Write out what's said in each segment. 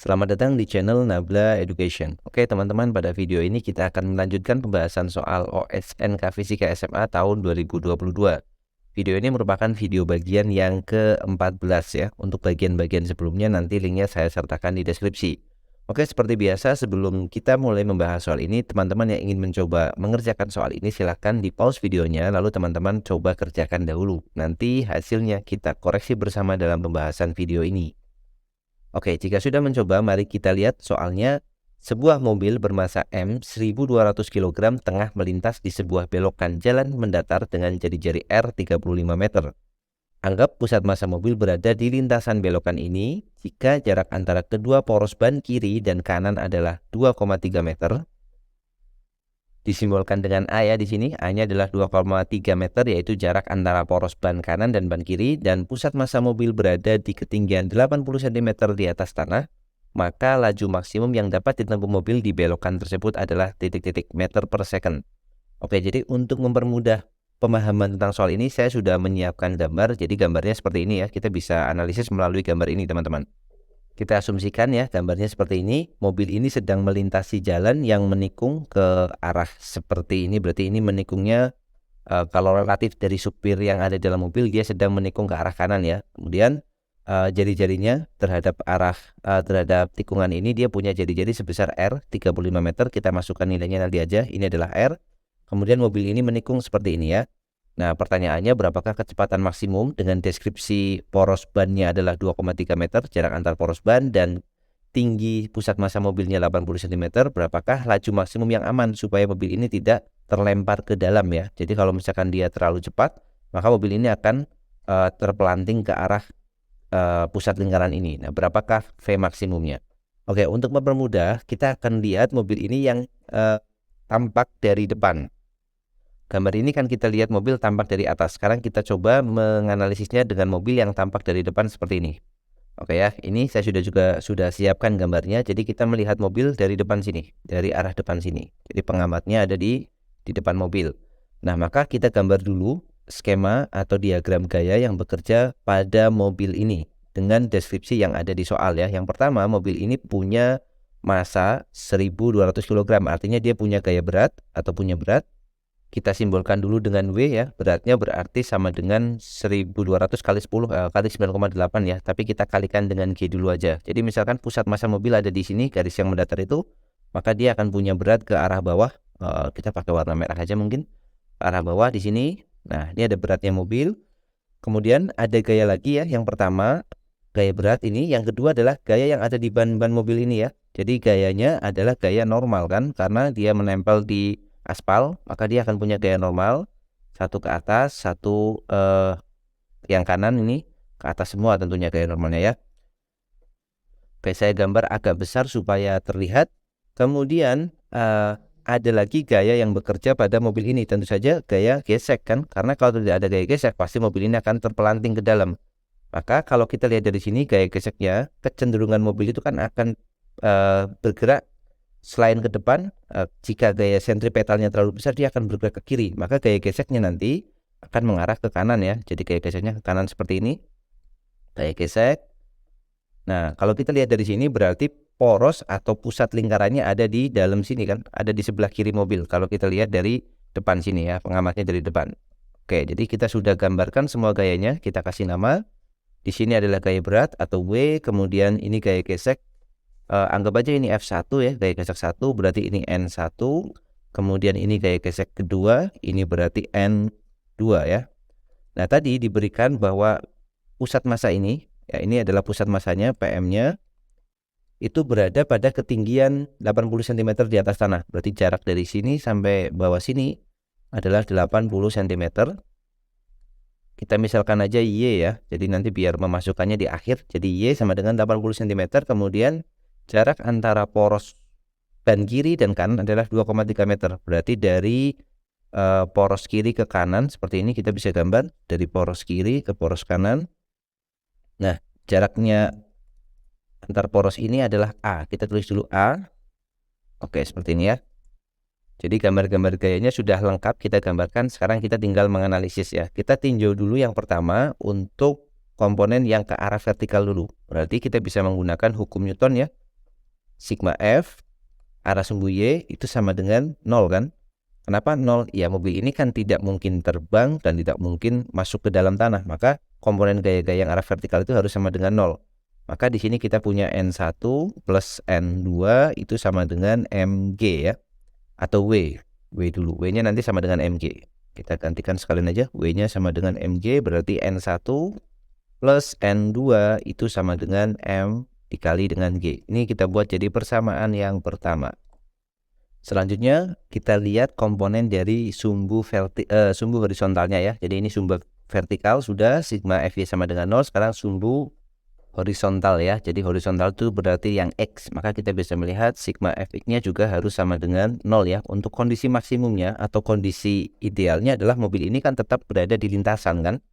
Selamat datang di channel Nabla Education. Oke teman-teman, pada video ini kita akan melanjutkan pembahasan soal OSNK Fisika SMA tahun 2022. Video ini merupakan video bagian yang ke-14 ya. Untuk bagian-bagian sebelumnya nanti linknya saya sertakan di deskripsi. Oke, seperti biasa sebelum kita mulai membahas soal ini, teman-teman yang ingin mencoba mengerjakan soal ini silahkan di pause videonya, lalu teman-teman coba kerjakan dahulu. Nanti hasilnya kita koreksi bersama dalam pembahasan video ini. Oke, jika sudah mencoba, mari kita lihat soalnya. Sebuah mobil bermasa M 1200 kg tengah melintas di sebuah belokan jalan mendatar dengan jari-jari R 35 meter. Anggap pusat massa mobil berada di lintasan belokan ini jika jarak antara kedua poros ban kiri dan kanan adalah 2,3 meter. Disimbolkan dengan A ya di sini. A-nya adalah 2,3 meter, yaitu jarak antara poros ban kanan dan ban kiri, dan pusat massa mobil berada di ketinggian 80 cm di atas tanah. Maka laju maksimum yang dapat ditempuh mobil di belokan tersebut adalah titik-titik meter per second. Oke, jadi untuk mempermudah pemahaman tentang soal ini, saya sudah menyiapkan gambar. Jadi gambarnya seperti ini ya. Kita bisa analisis melalui gambar ini, teman-teman. Kita asumsikan ya, gambarnya seperti ini. Mobil ini sedang melintasi jalan yang menikung ke arah seperti ini. Berarti ini menikungnya kalau relatif dari supir yang ada dalam mobil, dia sedang menikung ke arah kanan ya. Kemudian jari-jarinya terhadap terhadap tikungan ini, dia punya jari-jari sebesar R 35 meter. Kita masukkan nilainya nanti aja. Ini adalah R. Kemudian mobil ini menikung seperti ini ya. Nah, pertanyaannya berapakah kecepatan maksimum dengan deskripsi poros bannya adalah 2,3 meter, jarak antar poros ban, dan tinggi pusat massa mobilnya 80 cm, berapakah laju maksimum yang aman supaya mobil ini tidak terlempar ke dalam ya. Jadi kalau misalkan dia terlalu cepat, maka mobil ini akan terpelanting ke arah pusat lingkaran ini. Nah, berapakah V maksimumnya? Oke, untuk mempermudah, kita akan lihat mobil ini yang tampak dari depan. Gambar ini kan kita lihat mobil tampak dari atas. Sekarang kita coba menganalisisnya dengan mobil yang tampak dari depan seperti ini. Oke ya, ini saya sudah siapkan gambarnya. Jadi kita melihat mobil dari depan sini, dari arah depan sini. Jadi pengamatnya ada di depan mobil. Nah, maka kita gambar dulu skema atau diagram gaya yang bekerja pada mobil ini dengan deskripsi yang ada di soal ya. Yang pertama, mobil ini punya massa 1200 kg. Artinya dia punya gaya berat atau punya berat. Kita simbolkan dulu dengan W ya. Beratnya berarti sama dengan 1200 kali 10 kali 9,8 ya. Tapi kita kalikan dengan G dulu aja. Jadi misalkan pusat massa mobil ada di sini, garis yang mendatar itu, maka dia akan punya berat ke arah bawah. Kita pakai warna merah aja mungkin. Arah bawah di sini. Nah, ini ada beratnya mobil. Kemudian ada gaya lagi ya. Yang pertama, gaya berat ini. Yang kedua adalah gaya yang ada di ban-ban mobil ini ya. Jadi gayanya adalah gaya normal kan, karena dia menempel di aspal, maka dia akan punya gaya normal. Satu ke atas, satu yang kanan ini ke atas semua tentunya gaya normalnya ya. Oke, saya gambar agak besar supaya terlihat. Kemudian ada lagi gaya yang bekerja pada mobil ini, tentu saja gaya gesek kan, karena kalau tidak ada gaya gesek pasti mobil ini akan terpelanting ke dalam. Maka kalau kita lihat dari sini gaya geseknya, kecenderungan mobil itu kan akan bergerak selain ke depan. Jika gaya sentripetalnya terlalu besar, dia akan bergerak ke kiri. Maka gaya geseknya nanti akan mengarah ke kanan ya. Jadi gaya geseknya ke kanan seperti ini. Gaya gesek. Nah, kalau kita lihat dari sini berarti poros atau pusat lingkarannya ada di dalam sini kan. Ada di sebelah kiri mobil. Kalau kita lihat dari depan sini ya, pengamatnya dari depan. Oke, jadi kita sudah gambarkan semua gayanya. Kita kasih nama. Di sini adalah gaya berat atau W. Kemudian ini gaya gesek. Anggap aja ini F1 ya, gaya gesek 1, berarti ini N1. Kemudian ini gaya gesek kedua, ini berarti N2 ya. Nah, tadi diberikan bahwa pusat massa ini, ya ini adalah pusat massanya, PM-nya, itu berada pada ketinggian 80 cm di atas tanah. Berarti jarak dari sini sampai bawah sini adalah 80 cm. Kita misalkan aja Y ya, jadi nanti biar memasukkannya di akhir. Jadi Y sama dengan 80 cm, kemudian jarak antara poros ban kiri dan kanan adalah 2,3 meter. Berarti dari poros kiri ke kanan seperti ini kita bisa gambar dari poros kiri ke poros kanan. Nah, jaraknya antar poros ini adalah A. Kita tulis dulu A. Oke, seperti ini ya. Jadi gambar-gambar gayanya sudah lengkap kita gambarkan. Sekarang kita tinggal menganalisis ya. Kita tinjau dulu yang pertama untuk komponen yang ke arah vertikal dulu. Berarti kita bisa menggunakan hukum Newton ya. sigma F arah sumbu Y itu sama dengan 0 kan? Kenapa 0? Ya mobil ini kan tidak mungkin terbang dan tidak mungkin masuk ke dalam tanah, maka komponen gaya-gaya yang arah vertikal itu harus sama dengan 0. Maka di sini kita punya N1 plus N2 itu sama dengan mg ya, atau W dulu, W-nya nanti sama dengan mg. Kita gantikan sekalian aja, W-nya sama dengan mg, berarti N1 plus N2 itu sama dengan M dikali dengan G. Ini kita buat jadi persamaan yang pertama. Selanjutnya kita lihat komponen dari sumbu horizontalnya ya. Jadi ini sumbu vertikal sudah, sigma Fy sama dengan 0. Sekarang sumbu horizontal ya. Jadi horizontal itu berarti yang X. Maka kita bisa melihat sigma Fx-nya juga harus sama dengan 0 ya. Untuk kondisi maksimumnya atau kondisi idealnya adalah mobil ini kan tetap berada di lintasan kan.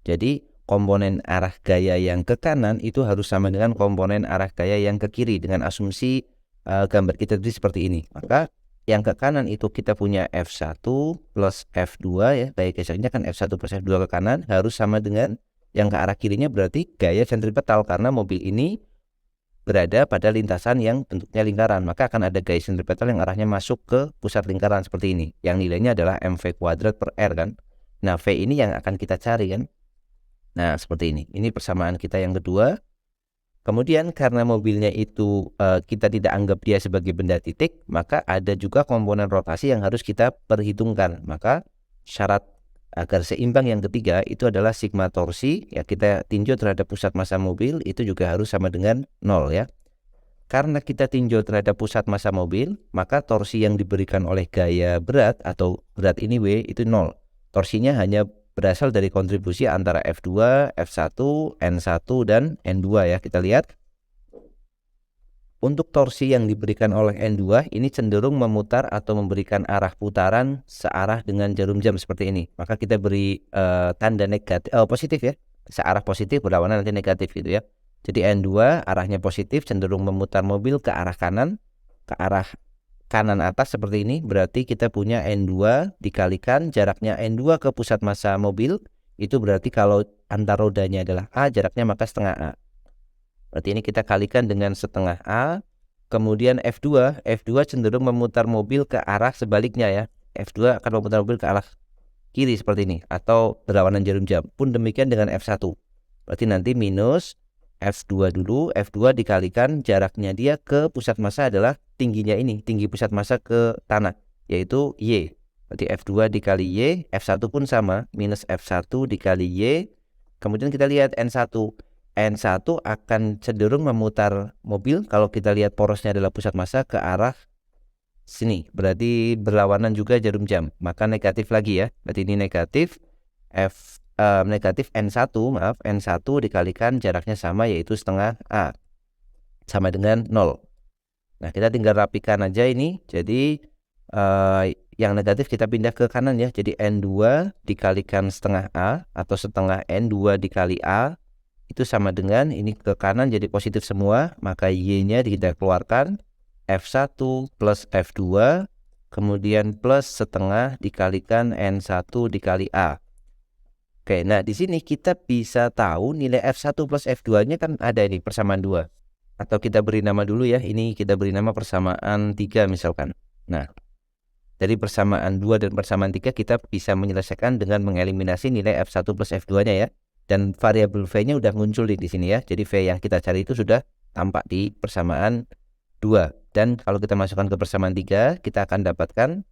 Jadi komponen arah gaya yang ke kanan itu harus sama dengan komponen arah gaya yang ke kiri dengan asumsi gambar kita tadi seperti ini. Maka yang ke kanan itu kita punya F1 plus F2 ya, gaya gesernya kan F1 plus F2 ke kanan harus sama dengan yang ke arah kirinya, berarti gaya sentripetal karena mobil ini berada pada lintasan yang bentuknya lingkaran, maka akan ada gaya sentripetal yang arahnya masuk ke pusat lingkaran seperti ini, yang nilainya adalah mv kuadrat per r kan. Nah V ini yang akan kita cari kan. Nah seperti ini persamaan kita yang kedua. Kemudian karena mobilnya itu kita tidak anggap dia sebagai benda titik, maka ada juga komponen rotasi yang harus kita perhitungkan. Maka syarat agar seimbang yang ketiga itu adalah sigma torsi, ya kita tinjau terhadap pusat massa mobil itu juga harus sama dengan 0 ya. Karena kita tinjau terhadap pusat massa mobil, maka torsi yang diberikan oleh gaya berat atau berat ini W itu 0. Torsinya hanya berasal dari kontribusi antara F2, F1, N1, dan N2 ya. Kita lihat untuk torsi yang diberikan oleh N2 ini cenderung memutar atau memberikan arah putaran searah dengan jarum jam seperti ini. Maka kita beri tanda negatif, positif ya, searah positif berlawanan nanti negatif gitu ya. Jadi N2 arahnya positif, cenderung memutar mobil ke arah kanan atas seperti ini. Berarti kita punya N2 dikalikan jaraknya N2 ke pusat massa mobil, itu berarti kalau antar rodanya adalah A, jaraknya maka setengah A. Berarti ini kita kalikan dengan setengah A. Kemudian F2 cenderung memutar mobil ke arah sebaliknya ya. F2 akan memutar mobil ke arah kiri seperti ini, atau berlawanan jarum jam. Pun demikian dengan F1. Berarti nanti minus F2 dulu, F2 dikalikan jaraknya dia ke pusat massa adalah tingginya ini, tinggi pusat massa ke tanah, yaitu Y. Berarti F2 dikali Y, F1 pun sama, minus F1 dikali Y. Kemudian kita lihat N1. N1 akan cenderung memutar mobil, kalau kita lihat porosnya adalah pusat massa, ke arah sini. Berarti berlawanan juga jarum jam, maka negatif lagi ya. Berarti ini negatif negatif N1 dikalikan jaraknya sama, yaitu setengah A sama dengan 0. Nah kita tinggal rapikan aja ini. Jadi yang negatif kita pindah ke kanan ya. Jadi N2 dikalikan setengah A atau setengah N2 dikali A itu sama dengan ini ke kanan jadi positif semua, maka Y nya kita keluarkan, F1 plus F2 kemudian plus setengah dikalikan N1 dikali A. Oke, nah di sini kita bisa tahu nilai F1 plus F2-nya kan ada ini persamaan 2. Atau kita beri nama dulu ya, ini kita beri nama persamaan 3 misalkan. Nah, dari persamaan 2 dan persamaan 3 kita bisa menyelesaikan dengan mengeliminasi nilai F1 plus F2-nya ya. Dan variabel V-nya udah muncul di sini ya. Jadi V yang kita cari itu sudah tampak di persamaan 2. Dan kalau kita masukkan ke persamaan 3, kita akan dapatkan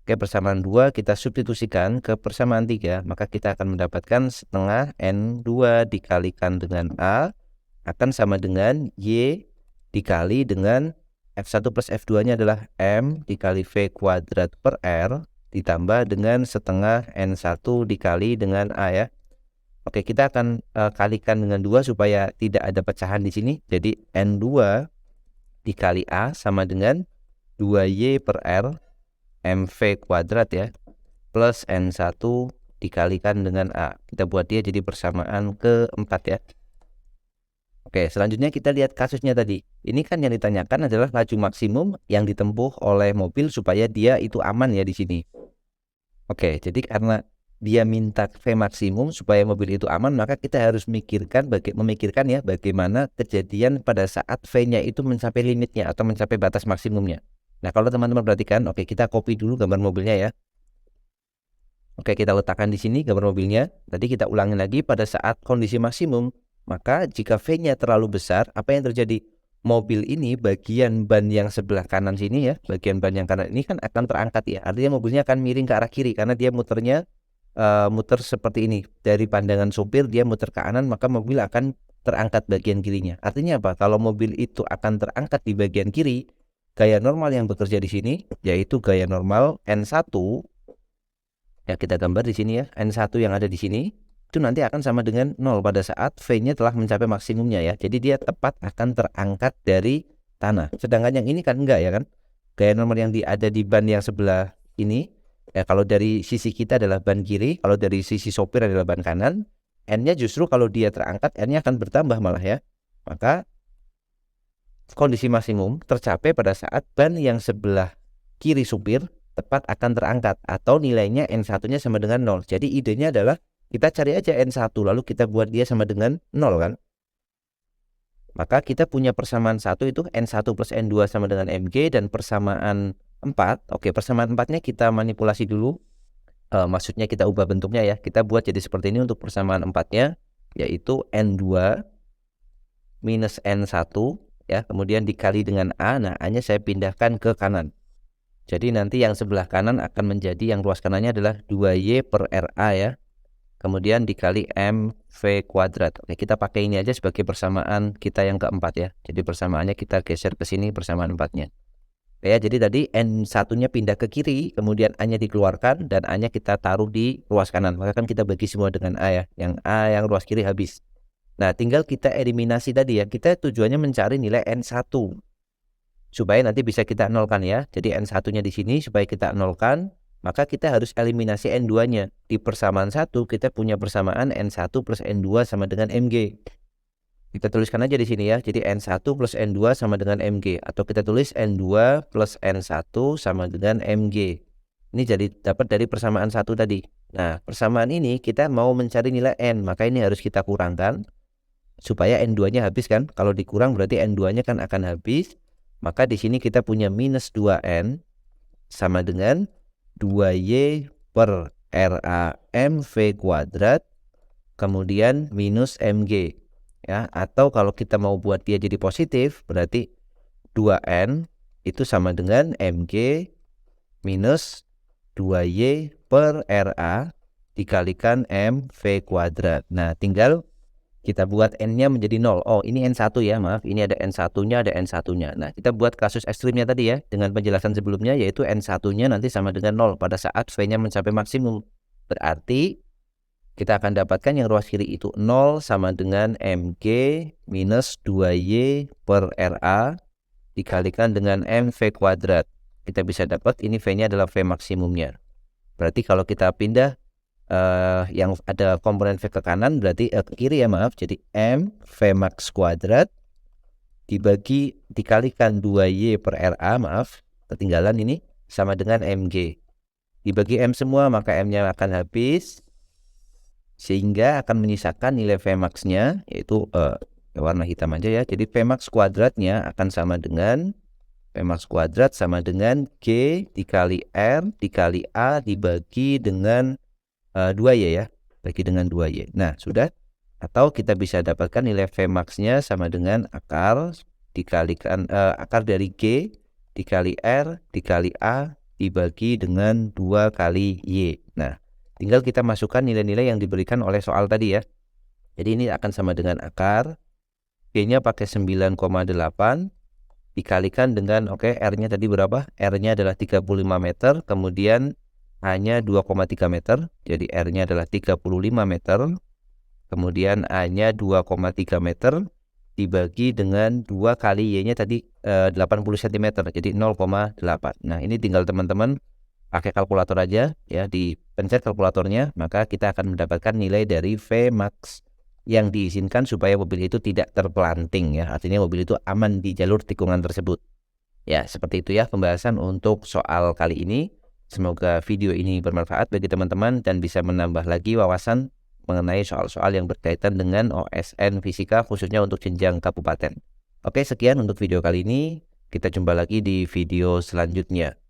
ke persamaan 2 kita substitusikan ke persamaan 3, maka kita akan mendapatkan setengah N2 dikalikan dengan A akan sama dengan Y dikali dengan F1 plus F2 nya adalah M dikali V kuadrat per R ditambah dengan setengah N1 dikali dengan A ya. Oke, kita akan kalikan dengan 2 supaya tidak ada pecahan di sini. Jadi N2 dikali A sama dengan 2Y per R MV kuadrat ya, plus N1 dikalikan dengan A. Kita buat dia jadi persamaan keempat ya. Oke, selanjutnya kita lihat kasusnya tadi. Ini kan yang ditanyakan adalah laju maksimum yang ditempuh oleh mobil supaya dia itu aman ya di sini. Oke, jadi karena dia minta V maksimum supaya mobil itu aman, maka kita harus memikirkan ya bagaimana kejadian pada saat V-nya itu mencapai limitnya atau mencapai batas maksimumnya. Nah, kalau teman-teman perhatikan, oke, kita copy dulu gambar mobilnya ya. Oke, kita letakkan di sini gambar mobilnya. Tadi kita ulangi lagi pada saat kondisi maksimum, maka jika V-nya terlalu besar, apa yang terjadi? Mobil ini bagian ban yang sebelah kanan sini ya, bagian ban yang kanan ini kan akan terangkat ya. Artinya mobilnya akan miring ke arah kiri karena dia muter seperti ini. Dari pandangan sopir dia muter ke kanan, maka mobil akan terangkat bagian kirinya. Artinya apa? Kalau mobil itu akan terangkat di bagian kiri, gaya normal yang bekerja di sini yaitu gaya normal N1 ya, kita gambar di sini ya, N1 yang ada di sini itu nanti akan sama dengan 0 pada saat V-nya telah mencapai maksimumnya ya. Jadi dia tepat akan terangkat dari tanah. Sedangkan yang ini kan enggak ya kan. Gaya normal yang ada di ban yang sebelah ini ya, kalau dari sisi kita adalah ban kiri, kalau dari sisi sopir adalah ban kanan, N-nya justru kalau dia terangkat, N-nya akan bertambah malah ya. Maka kondisi maksimum tercapai pada saat ban yang sebelah kiri supir tepat akan terangkat atau nilainya N1-nya sama dengan 0. Jadi idenya adalah kita cari aja N1 lalu kita buat dia sama dengan 0 kan. Maka kita punya persamaan 1 itu N1 plus N2 sama dengan MG, dan persamaan 4. Oke, persamaan 4-nya kita manipulasi dulu. Maksudnya kita ubah bentuknya ya. Kita buat jadi seperti ini untuk persamaan 4-nya, yaitu N2 minus N1 ya, kemudian dikali dengan A. Nah, A-nya saya pindahkan ke kanan. Jadi nanti yang sebelah kanan akan menjadi, yang ruas kanannya adalah 2Y per RA ya. Kemudian dikali MV kuadrat. Oke, kita pakai ini aja sebagai persamaan kita yang keempat ya. Jadi persamaannya kita geser ke sini, persamaan 4-nya. Ya, jadi tadi N1-nya pindah ke kiri, kemudian A-nya dikeluarkan, dan A-nya kita taruh di ruas kanan. Maka kan kita bagi semua dengan A ya. Yang A yang ruas kiri habis. Nah, tinggal kita eliminasi tadi ya. Kita tujuannya mencari nilai N1. Supaya nanti bisa kita nolkan ya. Jadi N1-nya di sini supaya kita nolkan, maka kita harus eliminasi N2-nya. Di persamaan 1 kita punya persamaan N1 plus N2 sama dengan MG. Kita tuliskan aja di sini ya. Jadi N1 plus N2 sama dengan MG. Atau kita tulis N2 plus N1 sama dengan MG. Ini jadi dapat dari persamaan 1 tadi. Nah, persamaan ini kita mau mencari nilai N. Maka ini harus kita kurangkan supaya N2-nya habis kan. Kalau dikurang berarti N2-nya kan akan habis. Maka di sini kita punya minus 2N sama dengan 2Y per RA MV kuadrat, kemudian minus MG ya. Atau kalau kita mau buat dia jadi positif, berarti 2N itu sama dengan MG minus 2Y per RA dikalikan MV kuadrat. Nah, tinggal kita buat N-nya menjadi 0. Oh, ini N1 ya, maaf. Ini ada N1-nya, ada N1-nya. Nah, kita buat kasus ekstrimnya tadi ya, dengan penjelasan sebelumnya, yaitu N1-nya nanti sama dengan 0 pada saat V-nya mencapai maksimum. Berarti kita akan dapatkan yang ruas kiri itu 0 sama dengan MG minus 2Y per RA dikalikan dengan MV kuadrat. Kita bisa dapat ini V-nya adalah V maksimumnya. Berarti kalau kita pindah yang ada komponen V ke kanan, berarti ke kiri ya, maaf. Jadi M V max kuadrat dikalikan 2Y per RA, maaf, ketinggalan ini, sama dengan MG. Dibagi M semua, maka M-nya akan habis, sehingga akan menyisakan nilai V max-nya, yaitu warna hitam aja ya. Jadi V max kuadratnya akan sama dengan V max kuadrat sama dengan G dikali R dikali A dibagi dengan 2Y ya, bagi dengan 2Y. Nah, sudah. Atau kita bisa dapatkan nilai V max-nya sama dengan akar dikalikan akar dari G dikali R dikali A dibagi dengan 2 kali Y. Nah, tinggal kita masukkan nilai-nilai yang diberikan oleh soal tadi ya. Jadi ini akan sama dengan akar G-nya pakai 9,8 dikalikan dengan R-nya tadi berapa? R-nya adalah 35 meter, kemudian A-nya 2,3 meter, jadi R-nya adalah 35 meter, kemudian A-nya 2,3 meter, dibagi dengan 2 kali Y-nya tadi 80 cm, jadi 0,8. Nah, ini tinggal teman-teman pakai kalkulator aja ya, dipencet kalkulatornya, maka kita akan mendapatkan nilai dari V max yang diizinkan supaya mobil itu tidak terpelanting ya, artinya mobil itu aman di jalur tikungan tersebut. Ya, seperti itu ya pembahasan untuk soal kali ini. Semoga video ini bermanfaat bagi teman-teman dan bisa menambah lagi wawasan mengenai soal-soal yang berkaitan dengan OSN fisika khususnya untuk jenjang kabupaten. Oke, sekian untuk video kali ini. Kita jumpa lagi di video selanjutnya.